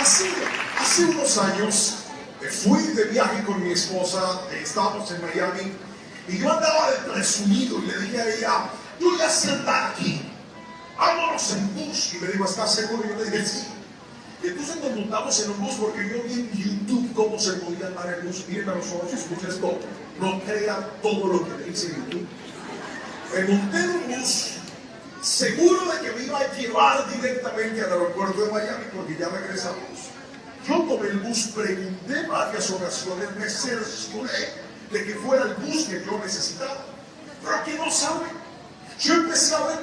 Hace unos años fui de viaje con mi esposa, estábamos en Miami, y yo andaba de presumido y le dije a ella, yo ya sé andar aquí, vámonos en bus. Y me dijo, ¿estás seguro? Y yo le dije, sí. Y entonces nos montamos en un bus porque yo vi en YouTube cómo se podía andar en bus. Miren a los ojos y escuchen esto, no crea todo lo que le dice en YouTube. Me monté en un bus, seguro de que me iba a llevar directamente al aeropuerto de Miami porque ya regresamos. Yo tomé el bus, pregunté varias ocasiones, me cercioré de que fuera el bus que yo necesitaba. Pero aquí no saben. Yo empecé a ver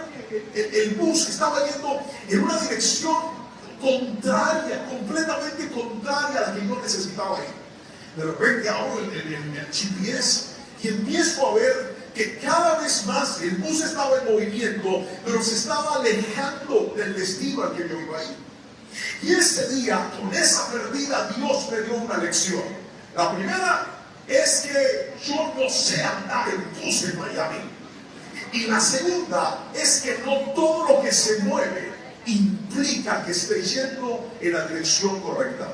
el bus que estaba yendo en una dirección contraria, completamente contraria a la que yo necesitaba ir. De repente abro el GPS y empiezo a ver que cada vez más el bus estaba en movimiento, pero se estaba alejando del destino al que yo iba a ir. Y ese día, con esa pérdida, Dios me dio una lección. La primera es que yo no sé andar en bus en Miami. Y la segunda es que no todo lo que se mueve implica que esté yendo en la dirección correcta.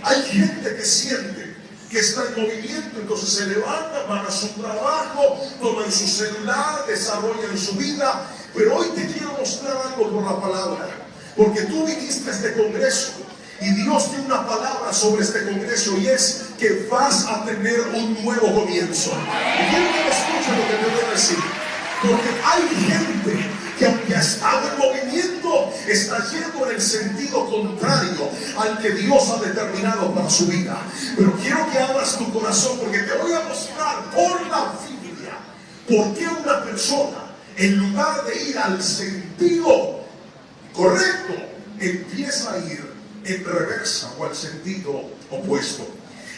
Hay gente que siente que está en movimiento, entonces se levantan, van a su trabajo, toman su celular, desarrollan su vida. Pero hoy te quiero mostrar algo por la palabra, porque tú viniste a este congreso y Dios tiene una palabra sobre este congreso, y es que vas a tener un nuevo comienzo. Y quiero que me escuchen lo que te voy a decir, porque hay gente que aunque ha estado en movimiento, está yendo en el sentido contrario al que Dios ha determinado para su vida. Pero quiero que abras tu corazón, porque te voy a mostrar por la Biblia por qué una persona, en lugar de ir al sentido correcto, empieza a ir en reversa o al sentido opuesto.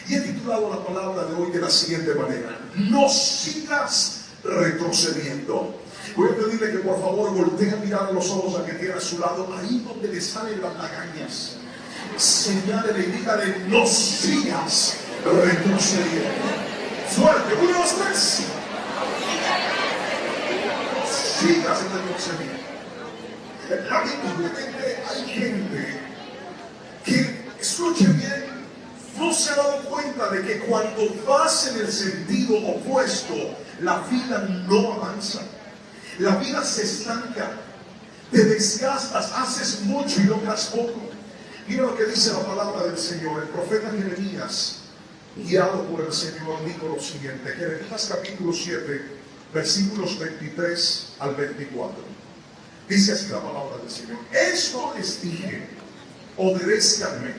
Y he titulado la palabra de hoy de la siguiente manera: no sigas retrocediendo. Voy a pedirle que por favor voltee a mirar a los ojos al que tiene a su lado, ahí donde le salen las lagañas. Señálele y dígale, no sigas retrocediendo. Fuerte, 1, 2, 3. No sigas retrocediendo. Lamentablemente hay gente que, escuche bien, no se ha dado cuenta de que cuando vas en el sentido opuesto, la vida no avanza. La vida se estanca, te desgastas, haces mucho y logras poco. Mira lo que dice la palabra del Señor. El profeta Jeremías, guiado por el Señor, dijo lo siguiente. Jeremías capítulo 7, versículos 23 al 24. Dice así la palabra del Señor: esto les dije, obedézcanme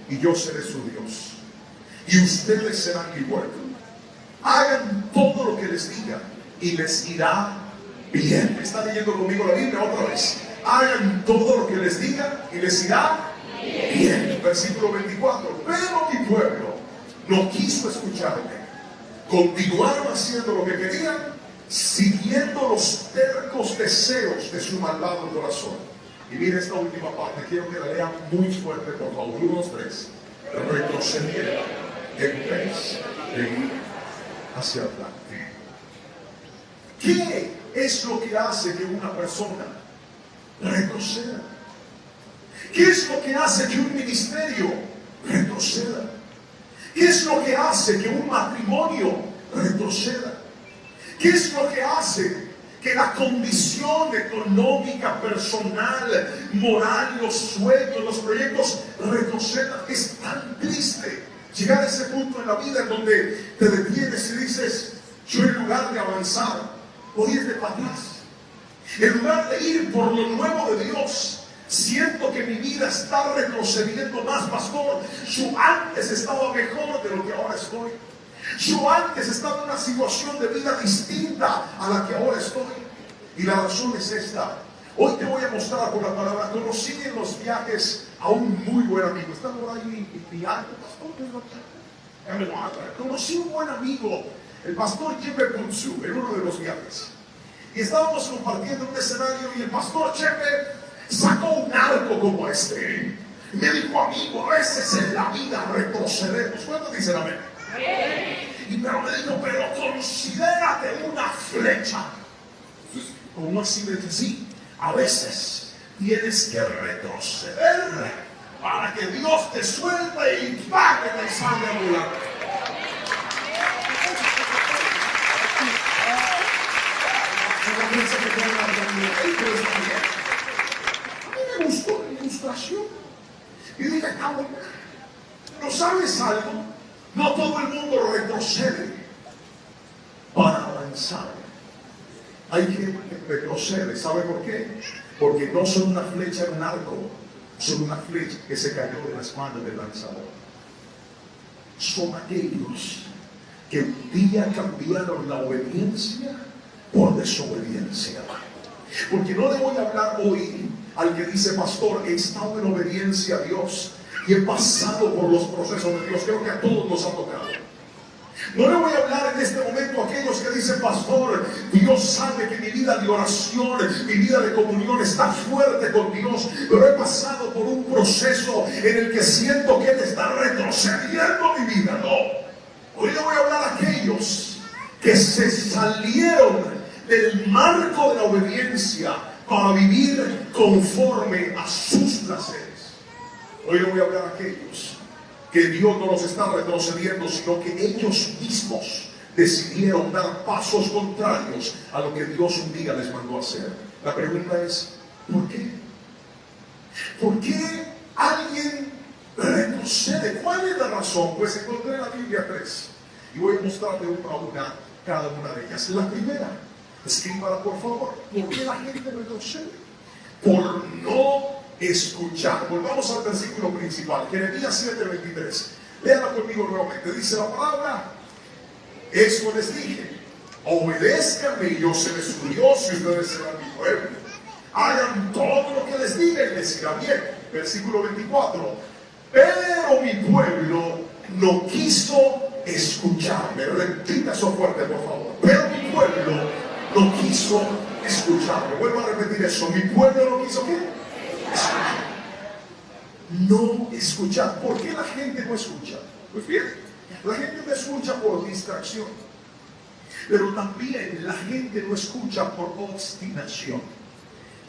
y yo seré su Dios, y ustedes serán mi pueblo. Hagan todo lo que les diga y les irá bien. ¿Está leyendo conmigo la Biblia otra vez? Hagan todo lo que les diga y les irá bien. Versículo 24. Pero mi pueblo no quiso escucharme. Continuaron haciendo lo que querían, siguiendo los tercos deseos de su malvado corazón. Y mire esta última parte, quiero que la lean muy fuerte, por favor. 1, 2, 3. Retrocedieron en vez de ir hacia adelante. ¿Qué es lo que hace que una persona retroceda? ¿Qué es lo que hace que un ministerio retroceda? ¿Qué es lo que hace que un matrimonio retroceda? ¿Qué es lo que hace que la condición económica, personal, moral, los sueños, los proyectos retrocedan? Es tan triste llegar a ese punto en la vida en donde te detienes y dices, yo en lugar de avanzar, voy a ir de para atrás. En lugar de ir por lo nuevo de Dios, siento que mi vida está retrocediendo más. Pastor, yo antes estaba mejor de lo que ahora estoy. Yo antes estaba en una situación de vida distinta a la que ahora estoy. Y la razón es esta. Hoy te voy a mostrar por la palabra. Conocí en los viajes a un muy buen amigo. Está por ahí mi alto, pastor. Conocí un buen amigo, el pastor Chepe Punzu, en uno de los viajes. Y estábamos compartiendo un escenario y el pastor Chepe sacó un arco como este. Y me dijo, amigo, a veces en la vida retrocedemos. ¿Cuántos dicen amén? Y pero me dijo, pero considérate una flecha. Como así me dice, sí, a veces tienes que retroceder para que Dios te suelte y pague el sangre ambulante. A mí me gustó la ilustración. Y dije, cabrón, ¿no sabes algo? No todo el mundo retrocede para avanzar. Hay gente que retrocede. ¿Sabe por qué? Porque no son una flecha en un arco, son una flecha que se cayó de las manos del lanzador. Son aquellos que un día cambiaron la obediencia por desobediencia. Porque no le voy a hablar hoy al que dice, pastor, he estado en obediencia a Dios y he pasado por los procesos de Dios. Creo que a todos nos ha tocado. No le voy a hablar en este momento a aquellos que dicen, pastor, Dios sabe que mi vida de oración, mi vida de comunión está fuerte con Dios, pero he pasado por un proceso en el que siento que Él está retrocediendo mi vida. No. Hoy le voy a hablar a aquellos que se salieron del marco de la obediencia para vivir conforme a sus placeres. Hoy le voy a hablar a aquellos que Dios no los está retrocediendo, sino que ellos mismos decidieron dar pasos contrarios a lo que Dios un día les mandó a hacer. La pregunta es, ¿por qué? ¿Por qué alguien retrocede? ¿Cuál es la razón? Pues encontré en la Biblia 3 y voy a mostrarle cada una de ellas. La primera, escríbala por favor. ¿Por qué la gente retrocede? Por no escuchar. Volvamos al versículo principal, Jeremías 7:23. Léala conmigo nuevamente. Dice la palabra: eso les dije, obedézcanme y yo seré su Dios y ustedes serán mi pueblo. Hagan todo lo que les diga y les irá bien. Versículo 24. Pero mi pueblo no quiso escucharme. Repita eso fuerte, por favor. Pero mi pueblo no quiso escucharme. Vuelvo a repetir eso. Mi pueblo no quiso ¿qué? Escuchar. No escuchar. ¿Por qué la gente no escucha? Pues bien, la gente no escucha por distracción, pero también la gente no escucha por obstinación.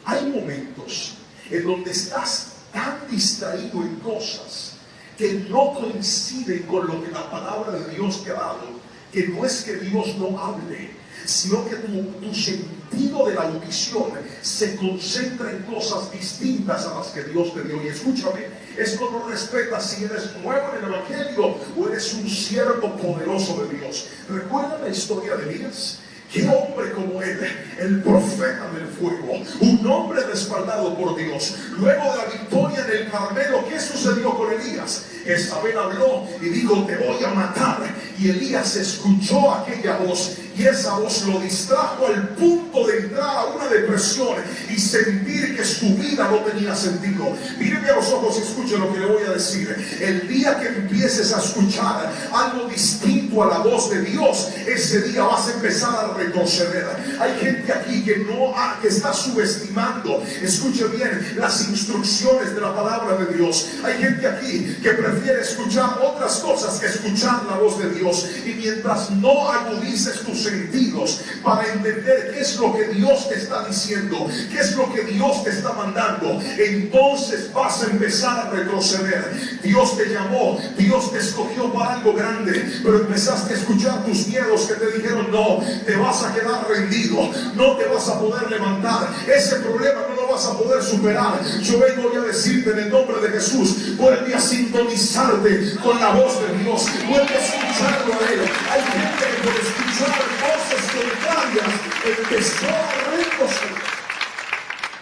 Hay momentos en donde estás tan distraído en cosas que no coinciden con lo que la palabra de Dios te ha dado, que no es que Dios no hable, sino que tu sentido de la audición se concentra en cosas distintas a las que Dios te dio. Y escúchame, esto no respeta si eres nuevo en el Evangelio o eres un siervo poderoso de Dios. ¿Recuerda la historia de Elías? ¿Qué hombre como él, el profeta del fuego, un hombre respaldado por Dios? Luego de la victoria en el Carmelo, ¿qué sucedió con Elías? Jezabel habló y dijo, te voy a matar. Y Elías escuchó aquella voz y esa voz lo distrajo al punto de entrar a una depresión y sentir que su vida no tenía sentido. Míreme a los ojos y escuche lo que le voy a decir. El día que empieces a escuchar algo distinto a la voz de Dios, ese día vas a empezar a retroceder. Hay gente aquí que está subestimando, escuche bien, las instrucciones de la palabra de Dios. Hay gente aquí que prefiere escuchar otras cosas que escuchar la voz de Dios. Y mientras no agudices tus sentidos para entender qué es lo que Dios te está diciendo, qué es lo que Dios te está mandando, entonces vas a empezar a retroceder. Dios te llamó, Dios te escogió para algo grande, pero empezaste a escuchar tus miedos que te dijeron, no, te vas a quedar rendido, no te vas a poder levantar, ese problema no lo vas a poder superar. Yo vengo hoy a decirte en el nombre de Jesús, vuelve a sintonizarte con la voz de Dios, vuelve a escucharlo a Él. Hay gente que por escuchar voces contrarias empezó a retroceder.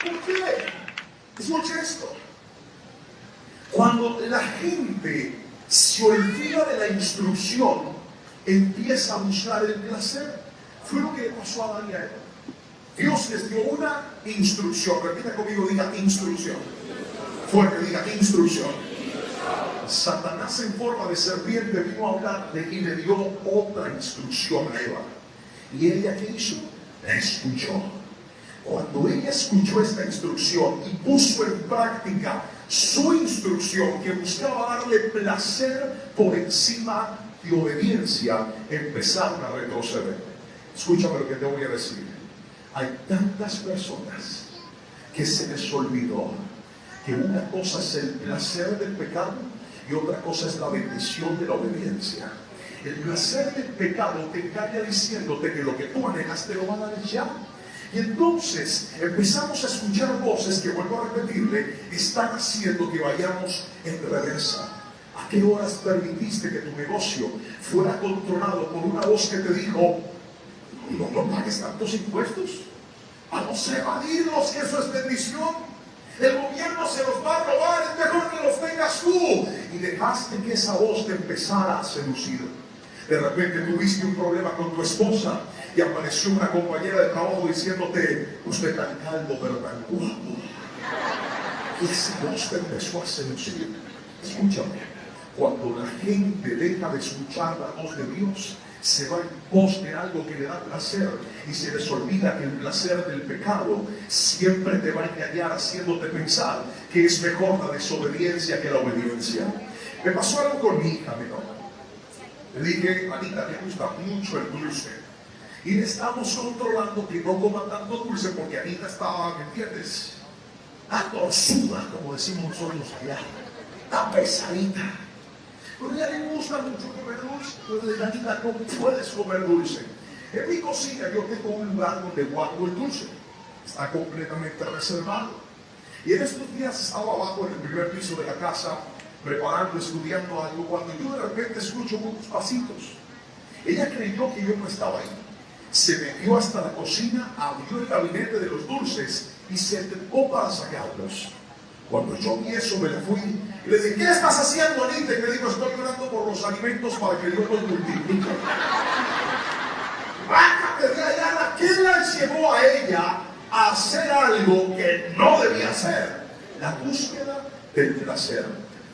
¿Por qué? Escuche esto. Cuando la gente se olvida de la instrucción, empieza a buscar el placer. Fue lo que le pasó a Daniel. Dios les dio una instrucción. Repita conmigo, diga instrucción. Fuerte, diga instrucción. Satanás en forma de serpiente vino a hablarle y le dio otra instrucción a Eva. ¿Y ella qué hizo? La escuchó. Cuando ella escuchó esta instrucción y puso en práctica su instrucción, que buscaba darle placer por encima de obediencia, empezaron a retroceder. Escúchame lo que te voy a decir. Hay tantas personas que se les olvidó que una cosa es el placer del pecado y otra cosa es la bendición de la obediencia. El placer del pecado te engaña diciéndote que lo que tú anhelas te lo van a dar ya. Y entonces empezamos a escuchar voces que, vuelvo a repetirle, están haciendo que vayamos en reversa. ¿A qué horas permitiste que tu negocio fuera controlado por una voz que te dijo: no pagues tantos impuestos, vamos a evadirlos, que eso es bendición, el gobierno se los va a robar, es mejor que los tengas tú? Y dejaste que esa voz te empezara a seducir. De repente tuviste un problema con tu esposa y apareció una compañera de trabajo diciéndote: usted tan calvo pero tan guapo. Y esa voz te empezó a seducir. Escúchame, cuando la gente deja de escuchar la voz de Dios, se va en pos de algo que le da placer y se les olvida que el placer del pecado siempre te va a engañar, haciéndote pensar que es mejor la desobediencia que la obediencia. Me pasó algo con mi hija menor. Le dije: Anita, me gusta mucho el dulce. Y le estamos controlando que no coma tanto dulce porque Anita estaba, ¿me entiendes?, atorzuda, como decimos nosotros allá. Está pesadita. Pero a ella le gusta mucho comer dulce. Entonces, Anita, no puedes comer dulce. En mi cocina yo tengo un lugar donde guardo el dulce. Está completamente reservado. Y en estos días estaba abajo en el primer piso de la casa, preparando, estudiando algo, cuando yo de repente escucho unos pasitos. Ella creyó que yo no estaba ahí. Se metió hasta la cocina, abrió el gabinete de los dulces y se trepó para sacarlos. Cuando yo vi eso, me le fui y le dije: ¿qué estás haciendo, Anita? Y me dijo: estoy orando por los alimentos para que Dios los multiplique. ¡Bájate de allá! ¿Qué la llevó a ella a hacer algo que no debía hacer? La búsqueda del placer.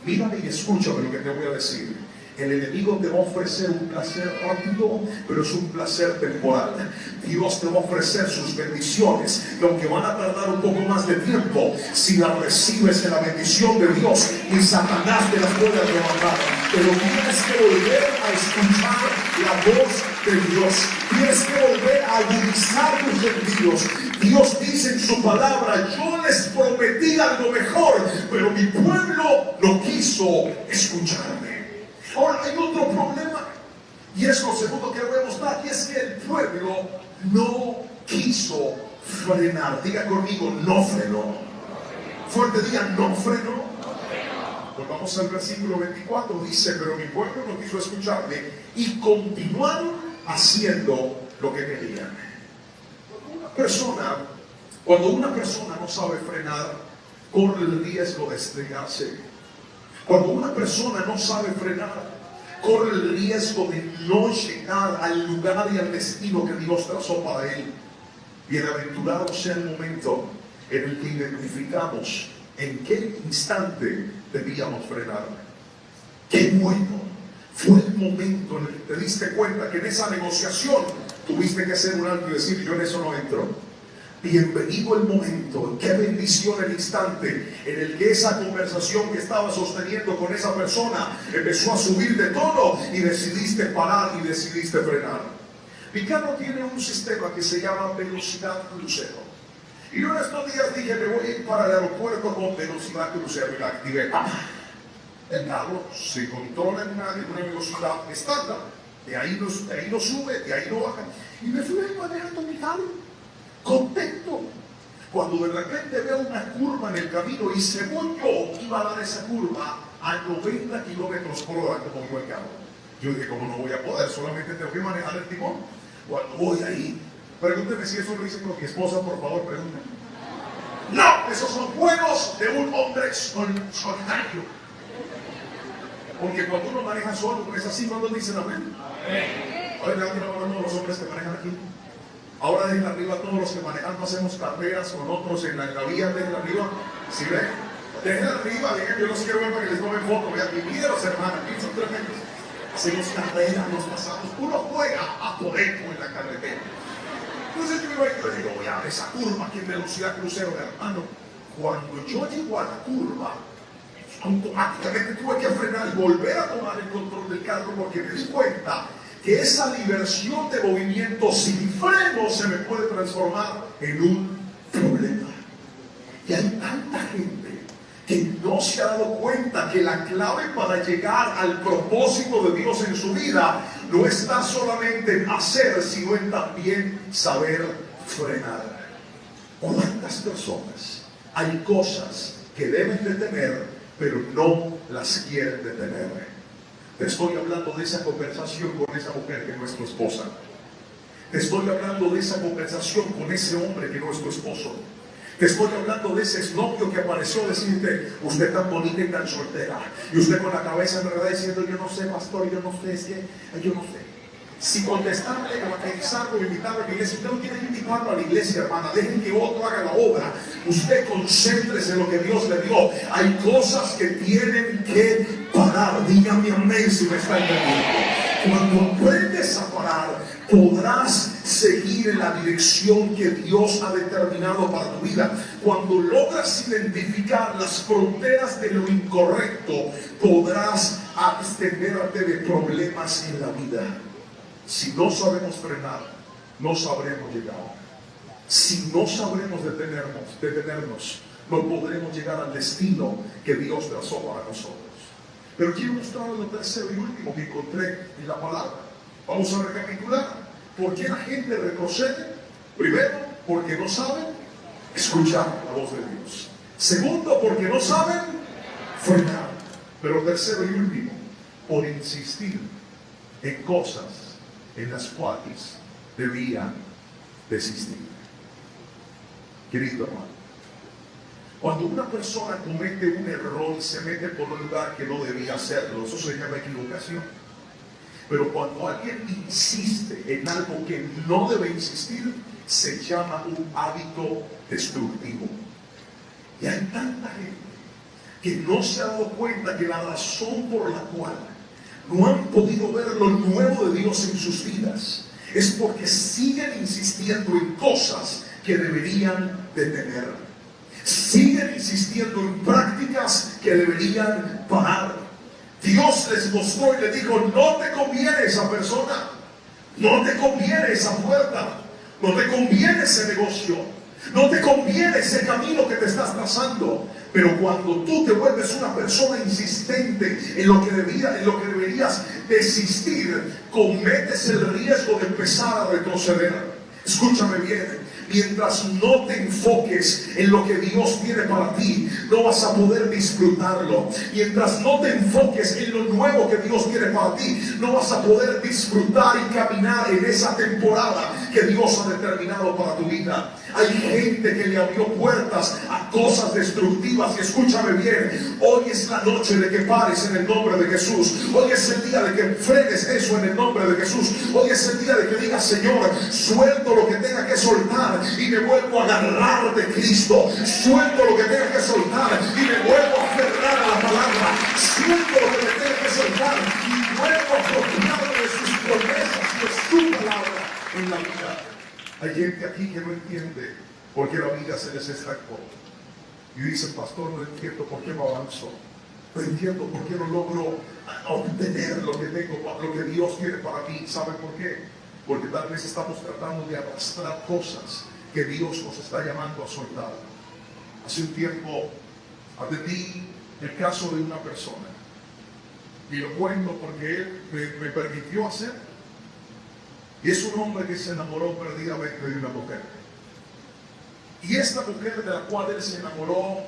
Mírame y escúchame lo que te voy a decir. El enemigo te va a ofrecer un placer rápido, pero es un placer temporal. Dios te va a ofrecer sus bendiciones, que aunque van a tardar un poco más de tiempo, si las recibes en la bendición de Dios, y Satanás te las puede arrebatar. Pero tienes que volver a escuchar la voz de Dios. Tienes que volver a agudizar tus sentidos. Dios dice en su palabra: yo les prometí algo mejor, pero mi pueblo no quiso escucharme. Ahora hay otro problema, y es lo segundo que voy a mostrar, y es que el pueblo no quiso frenar. Diga conmigo: no frenó. Fuerte, diga: no frenó. Pues vamos al versículo 24, dice: pero mi pueblo no quiso escucharme y continuaron haciendo lo que querían. Cuando una persona no sabe frenar, corre el riesgo de estrellarse. Cuando una persona no sabe frenar, corre el riesgo de no llegar al lugar y al destino que Dios trazó para él. Bienaventurado sea el momento en el que identificamos en qué instante debíamos frenar. Qué bueno fue el momento en el que te diste cuenta que en esa negociación tuviste que hacer un alto y decir: yo en eso no entro. Bienvenido el momento, qué bendición el instante en el que esa conversación que estaba sosteniendo con esa persona empezó a subir de tono y decidiste parar y decidiste frenar. Mi carro tiene un sistema que se llama velocidad crucero. Y yo en estos días dije: me voy a ir para el aeropuerto con velocidad crucero, y la activé. El carro se controla en una velocidad estándar, de ahí no sube, de ahí no baja. Y me fui manejando mi carro contento, cuando de repente veo una curva en el camino y según yo iba a dar esa curva a 90 kilómetros por hora como iba el carro. Yo dije: ¿cómo no voy a poder? Solamente tengo que manejar el timón. Cuando voy ahí, pregúnteme si eso lo hice con mi esposa, por favor, pregúnteme. No, esos son juegos de un hombre solitario. Porque cuando uno maneja solo, es así, cuando dicen amén. Ahora levanten la mano los hombres que manejan aquí. Ahora dejen arriba a todos los que manejando hacemos carreras con otros en la vía, dejen arriba. ¿Sí ven? Dejen arriba, yo los quiero ver para que les tomen foto. Vean, mi vida, los hermanos, aquí son tremendos. Hacemos carreras, nos pasamos. Uno juega a poder en la carretera. Entonces yo iba y yo digo: voy a ver esa curva aquí en velocidad crucero, hermano. Cuando yo llego a la curva, automáticamente tuve que frenar y volver a tomar el control del carro, porque me di cuenta que esa diversión de movimiento sin freno se me puede transformar en un problema. Y hay tanta gente no se ha dado cuenta que la clave para llegar al propósito de Dios en su vida no está solamente en hacer, sino en también saber frenar. ¿Cuántas personas hay cosas que deben detener, pero no las quieren detener? Te estoy hablando de esa conversación con esa mujer que no es tu esposa. Te estoy hablando de esa conversación con ese hombre que no es tu esposo. Te estoy hablando de ese exnovio que apareció a decirte, usted tan bonita y tan soltera. Y usted con la cabeza enredada diciendo, yo no sé, pastor, yo no sé, es que yo no sé. Si contestarle, evangelizarlo, invitarlo a la iglesia, usted no tiene que invitarlo a la iglesia, hermana. Dejen que otro haga la obra. Usted concéntrese en lo que Dios le dio. Hay cosas que tienen que parar. Dígame amén si me está entendiendo. Cuando aprendes a parar, podrás seguir en la dirección que Dios ha determinado para tu vida. Cuando logras identificar las fronteras de lo incorrecto, podrás abstenerte de problemas en la vida. Si no sabemos frenar, no sabremos llegar. Si no sabremos detenernos, no podremos llegar al destino que Dios trazó para nosotros. Pero quiero mostrarles lo tercero y último que encontré en la palabra. Vamos a recapitular. ¿Por qué la gente retrocede? Primero, porque no saben escuchar la voz de Dios. Segundo, porque no saben frenar. Pero tercero y último, por insistir en cosas en las cuales debían desistir. Querido hermano, cuando una persona comete un error y se mete por un lugar que no debía hacerlo, eso se llama equivocación. Pero cuando alguien insiste en algo que no debe insistir, se llama un hábito destructivo. Y hay tanta gente que no se ha dado cuenta que la razón por la cual no han podido ver lo nuevo de Dios en sus vidas es porque siguen insistiendo en cosas que deberían detener. Siguen insistiendo en prácticas que deberían parar. Dios les mostró y les dijo, no te conviene esa persona, no te conviene esa puerta, no te conviene ese negocio, no te conviene ese camino que te estás trazando. Pero cuando tú te vuelves una persona insistente en lo que deberías desistir, cometes el riesgo de empezar a retroceder. Escúchame bien. Mientras no te enfoques en lo que Dios tiene para ti, no vas a poder disfrutarlo. Mientras no te enfoques en lo nuevo que Dios tiene para ti, no vas a poder disfrutar y caminar en esa temporada que Dios ha determinado para tu vida. Hay gente que le abrió puertas a cosas destructivas. Y escúchame bien, hoy es la noche de que pares en el nombre de Jesús. Hoy es el día de que frenes eso en el nombre de Jesús. Hoy es el día de que digas, Señor, suelto lo que tenga que soltar y me vuelvo a agarrar de Cristo. Suelto lo que tenga que soltar y me vuelvo a aferrar a la palabra. Suelto lo que me tenga que soltar y vuelvo a apropiarme de sus promesas y de su palabra en la vida. Hay gente aquí que no entiende por qué la vida se les estancó. Y dice, pastor, no entiendo por qué no avanzo. No entiendo por qué no logro obtener lo que tengo, lo que Dios tiene para mí. ¿Saben por qué? Porque tal vez estamos tratando de arrastrar cosas que Dios nos está llamando a soltar. Hace un tiempo atendí el caso de una persona. Y lo cuento porque él me permitió hacer. Y es un hombre que se enamoró perdidamente de una mujer. Y esta mujer de la cual él se enamoró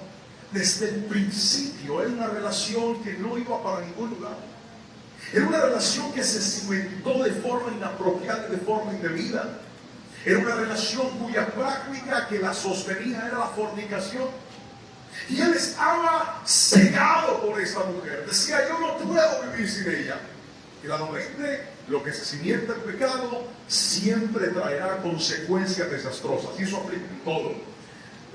desde el principio era una relación que no iba para ningún lugar. Era una relación que se cimentó de forma inapropiada y de forma indebida. Era una relación cuya práctica que la sostenía era la fornicación. Y él estaba cegado por esta mujer. Decía, yo no puedo vivir sin ella. Claramente, lo que se cimienta en pecado siempre traerá consecuencias desastrosas. Y eso aplica en todo.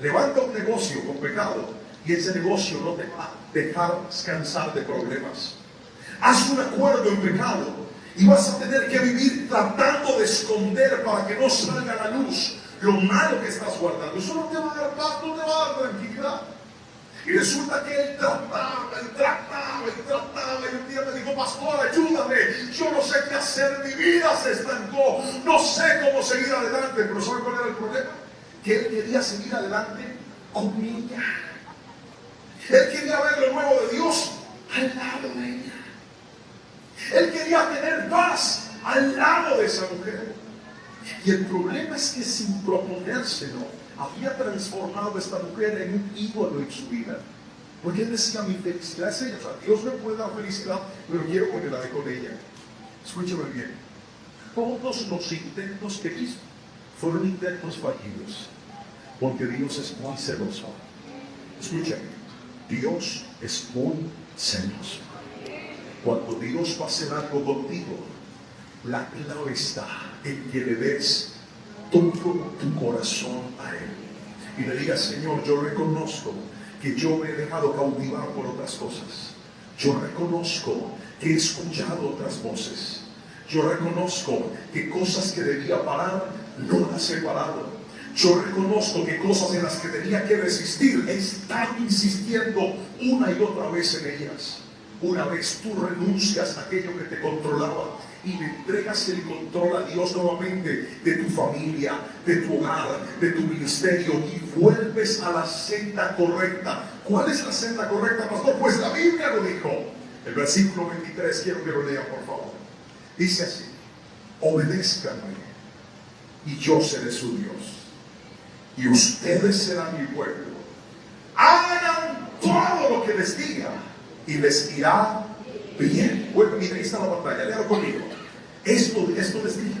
Levanta un negocio con pecado y ese negocio no te va a dejar descansar de problemas. Haz un acuerdo en pecado y vas a tener que vivir tratando de esconder para que no salga a la luz lo malo que estás guardando. Eso no te va a dar paz, no te va a dar tranquilidad. Y resulta que él trataba. Y un día me dijo, pastor, ayúdame. Yo no sé qué hacer, mi vida se estancó. No sé cómo seguir adelante. Pero ¿sabe cuál era el problema? Que él quería seguir adelante con ella. Él quería ver lo nuevo de Dios al lado de ella. Él quería tener paz al lado de esa mujer. Y el problema es que sin proponérselo, había transformado a esta mujer en un ídolo en su vida. Porque él decía, mi felicidad es ella. O sea, Dios me puede dar felicidad, pero quiero que me la dé con ella. Escúchame bien. Todos los intentos que hizo fueron intentos fallidos. Porque Dios es muy celoso. Escúchame. Dios es muy celoso. Cuando Dios va a hacer algo contigo, la clave está en que le des todo tu corazón a Él. Y le digas, Señor, yo reconozco que yo me he dejado cautivar por otras cosas. Yo reconozco que he escuchado otras voces. Yo reconozco que cosas que debía parar, no las he parado. Yo reconozco que cosas en las que tenía que resistir, he estado insistiendo una y otra vez en ellas. Una vez tú renuncias a aquello que te controlaba y le entregas el control a Dios nuevamente de tu familia, de tu hogar, de tu ministerio, y vuelves a la senda correcta. ¿Cuál es la senda correcta, pastor? Pues la Biblia lo dijo. El versículo 23, quiero que lo lean, por favor. Dice así: obedézcanme y yo seré su Dios y ustedes serán mi pueblo. Hagan todo lo que les diga y les irá bien. Bueno, mira, ahí está la pantalla, léalo conmigo. Esto les dije: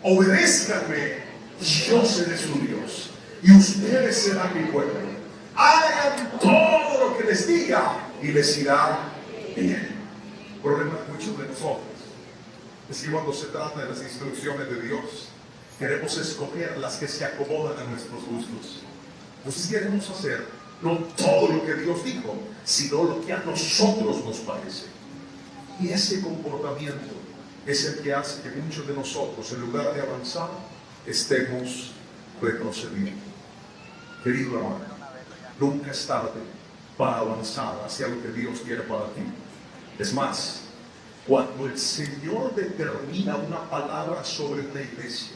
obedézcanme, yo seré su Dios y ustedes serán mi pueblo. Hagan todo lo que les diga y les irá bien. El problema de muchos de nosotros es que cuando se trata de las instrucciones de Dios, queremos escoger las que se acomodan a nuestros gustos. Entonces queremos hacer no todo lo que Dios dijo, sino lo que a nosotros nos parece. Y ese comportamiento es el que hace que muchos de nosotros, en lugar de avanzar, estemos retrocediendo. Querido hermano, nunca es tarde para avanzar hacia lo que Dios quiere para ti. Es más, cuando el Señor determina una palabra sobre una iglesia,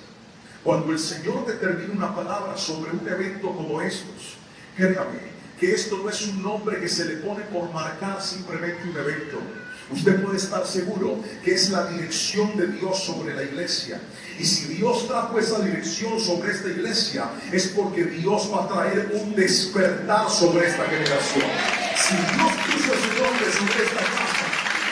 cuando el Señor determina una palabra sobre un evento como estos, créame que esto no es un nombre que se le pone por marcar simplemente un evento. Usted puede estar seguro que es la dirección de Dios sobre la iglesia. Y si Dios trajo esa dirección sobre esta iglesia, es porque Dios va a traer un despertar sobre esta generación. Si Dios puso su nombre sobre esta casa,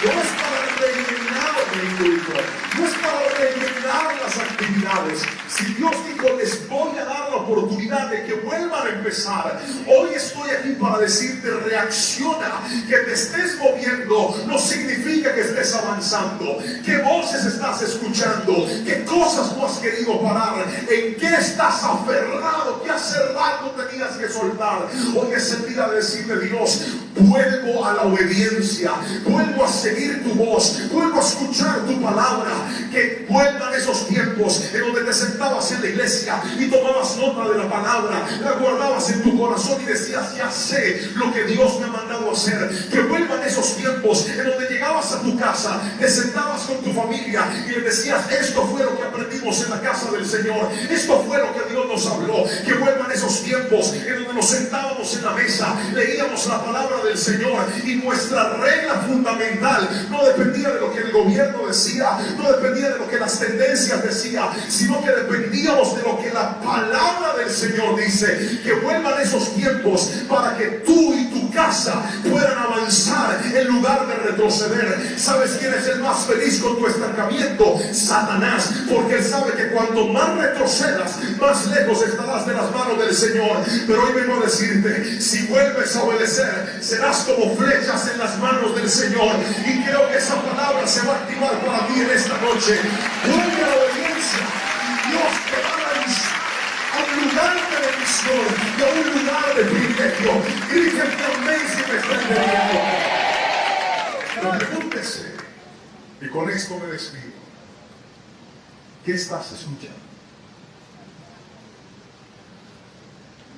no es para rellenar el culto, no es para rellenar las actividades. Si Dios dijo, les voy a dar la oportunidad de que vuelvan a empezar, hoy estoy aquí para decirte, reacciona. Que te estés moviendo no significa que estés avanzando. ¿Qué voces estás escuchando? ¿Qué cosas no has querido parar? ¿En qué estás aferrado? ¿Qué hace rato tenías que soltar? Hoy es el día de decirle, Dios, vuelvo a la obediencia, vuelvo a seguir tu voz, vuelvo a escuchar tu palabra. Que vuelvan esos tiempos en donde te sentabas en la iglesia y tomabas nota de la palabra, la guardabas en tu corazón y decías, ya sé lo que Dios me ha mandado a hacer. Que vuelvan esos tiempos en donde llegabas a tu casa, te sentabas con tu familia y le decías, esto fue lo que aprendimos en la casa del Señor, esto fue lo que Dios nos habló. Que vuelvan esos tiempos en donde nos sentábamos en la mesa, leíamos la palabra del Señor y nuestra regla fundamental no dependía de lo que el gobierno decía, no dependía de lo que las tendencias decían, sino que dependíamos de lo que la palabra del Señor dice. Que vuelvan esos tiempos para que tú y tu casa puedan avanzar en lugar de retroceder. ¿Sabes quién es el más feliz con tu estancamiento? Satanás, porque él sabe que cuanto más retrocedas, más lejos estarás de las manos del Señor. Pero hoy vengo a decirte, si vuelves a obedecer, serás como flechas en las manos del Señor. Y creo que esa palabra se va a activar para ti en esta noche. Vuelve a la obediencia. Dios te va a lanzar a un lugar de bendición y a un lugar de privilegio. Griten amén si me están entendiendo. Pero pregúntese, y con esto me despido, ¿qué estás escuchando?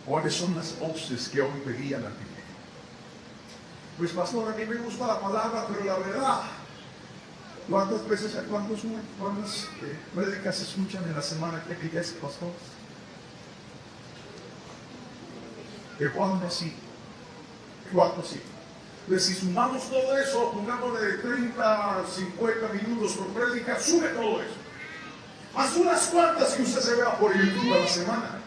¿Cuáles son las voces que hoy me guían a ti? Pues pastor, a mí me gusta la palabra, pero la verdad, ¿cuántas veces, cuántas prédicas se escuchan en la semana que digas, pastor? Que Juan así, 4, 5. Entonces, si sumamos todo eso, pongámosle 30, 50 minutos por prédica, sube todo eso. Más unas cuantas que usted se vea por YouTube a la semana.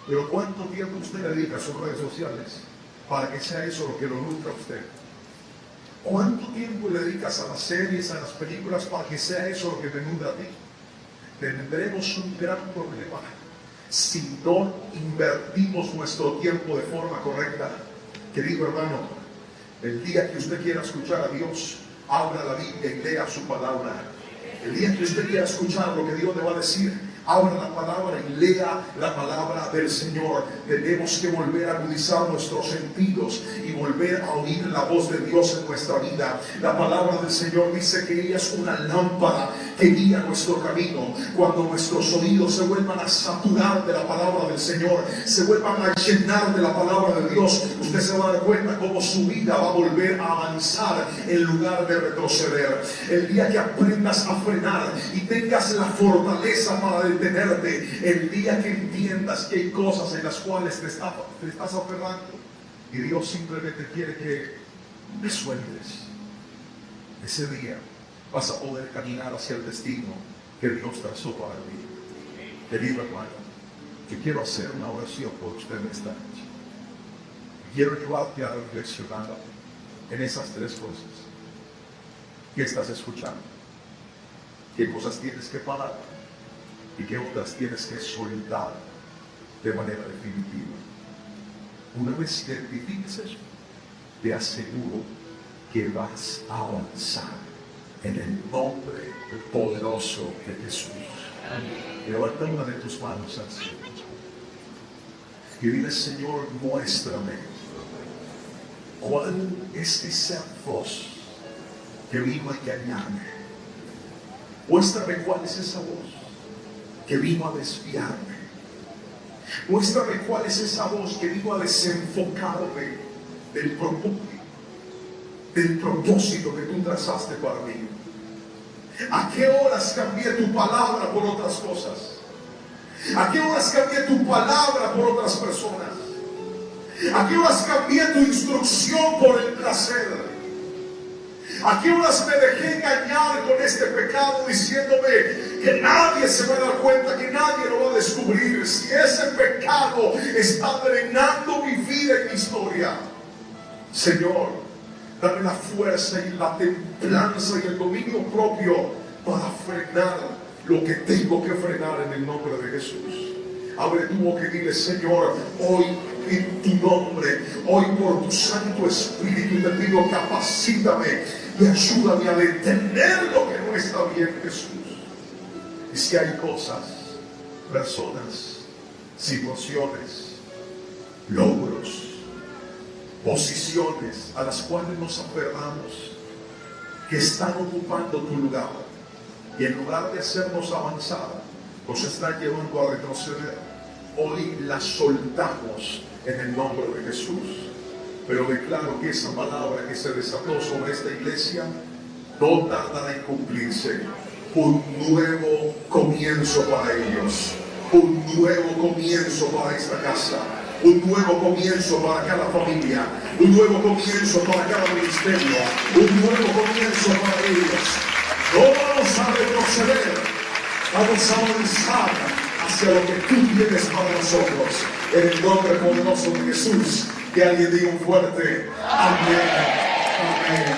Pero ¿cuánto tiempo usted le dedica a sus redes sociales para que sea eso lo que lo nutra a usted? ¿Cuánto tiempo le dedicas a las series, a las películas para que sea eso lo que te nutra a ti? Tendremos un gran problema si no invertimos nuestro tiempo de forma correcta. Querido hermano, el día que usted quiera escuchar a Dios, abra la Biblia y lea su palabra. El día que usted quiera escuchar lo que Dios le va a decir, abra la palabra y lea la palabra del Señor. Tenemos que volver a agudizar nuestros sentidos y volver a oír la voz de Dios en nuestra vida. La palabra del Señor dice que ella es una lámpara que guía nuestro camino. Cuando nuestros oídos se vuelvan a saturar de la palabra del Señor, se vuelvan a llenar de la palabra de Dios, usted se va a dar cuenta cómo su vida va a volver a avanzar en lugar de retroceder. El día que aprendas a frenar y tengas la fortaleza para detenerte, el día que entiendas que hay cosas en las cuales te estás aferrando y Dios simplemente quiere que te sueltes, ese día vas a poder caminar hacia el destino que Dios trazó para ti. Querido hermano, yo quiero hacer una oración por usted en esta noche. Quiero llevarte a reflexionar en esas tres cosas. ¿Qué estás escuchando? ¿Qué cosas tienes que parar? ¿Y qué otras tienes que soltar de manera definitiva? Una vez identifiques eso, te aseguro que vas a avanzar en el nombre poderoso de Jesús. Levanta una de tus manos al Señor y dile: Señor, muéstrame cuál es esa voz que vino a engañarme. Muéstrame cuál es esa voz que vino a desviarme. Muéstrame cuál es esa voz que vino a desenfocarme del propósito que tú trazaste para mí. ¿A qué horas cambié tu palabra por otras cosas? ¿A qué horas cambié tu palabra por otras personas? ¿A qué horas cambié tu instrucción por el placer? ¿A qué horas me dejé engañar con este pecado diciéndome que nadie se va a dar cuenta, que nadie lo va a descubrir? Si ese pecado está drenando mi vida y mi historia, Señor, dame la fuerza y la templanza y el dominio propio para frenar lo que tengo que frenar en el nombre de Jesús. Abre tu boca y dile: Señor, hoy en tu nombre, hoy por tu Santo Espíritu te pido, capacítame y ayúdame a detener lo que no está bien, Jesús. Y si hay cosas, personas, situaciones, logros, posiciones a las cuales nos aferramos, que están ocupando tu lugar, y en lugar de hacernos avanzar, nos están llevando a retroceder, hoy las soltamos en el nombre de Jesús. Pero declaro que esa palabra que se desató sobre esta iglesia no tardará en cumplirse. Un nuevo comienzo para ellos, un nuevo comienzo para esta casa, un nuevo comienzo para cada familia, un nuevo comienzo para cada ministerio, un nuevo comienzo para ellos. No vamos a retroceder, vamos a avanzar hacia lo que tú tienes para nosotros, en el nombre poderoso de Jesús. Que alguien diga un fuerte amén, amén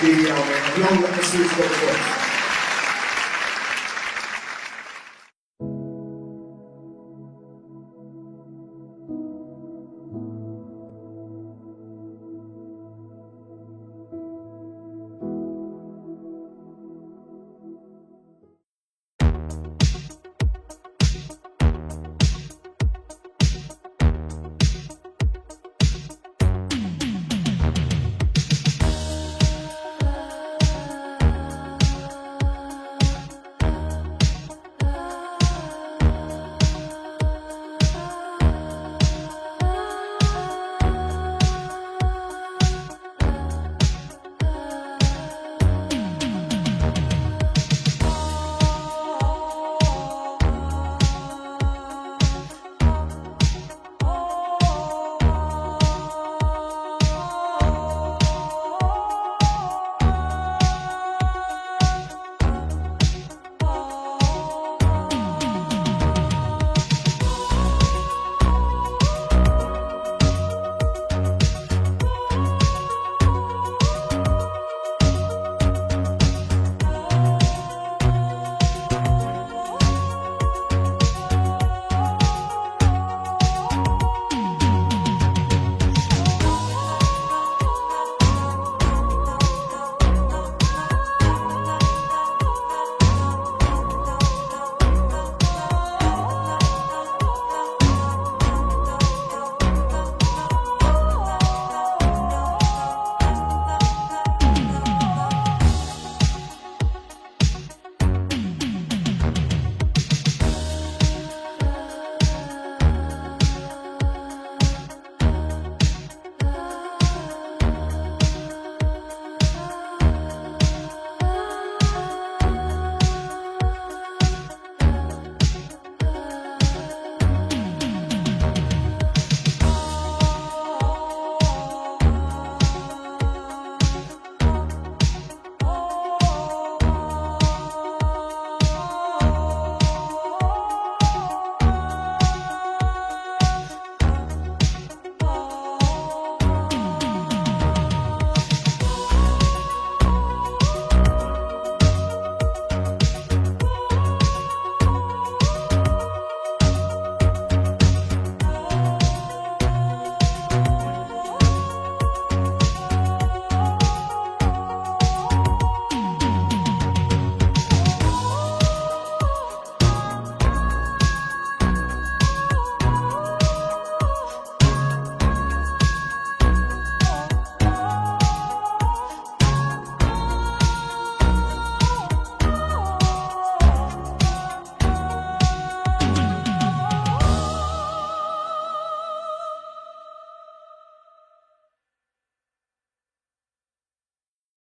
y amén. Aplauda a Jesús por favor.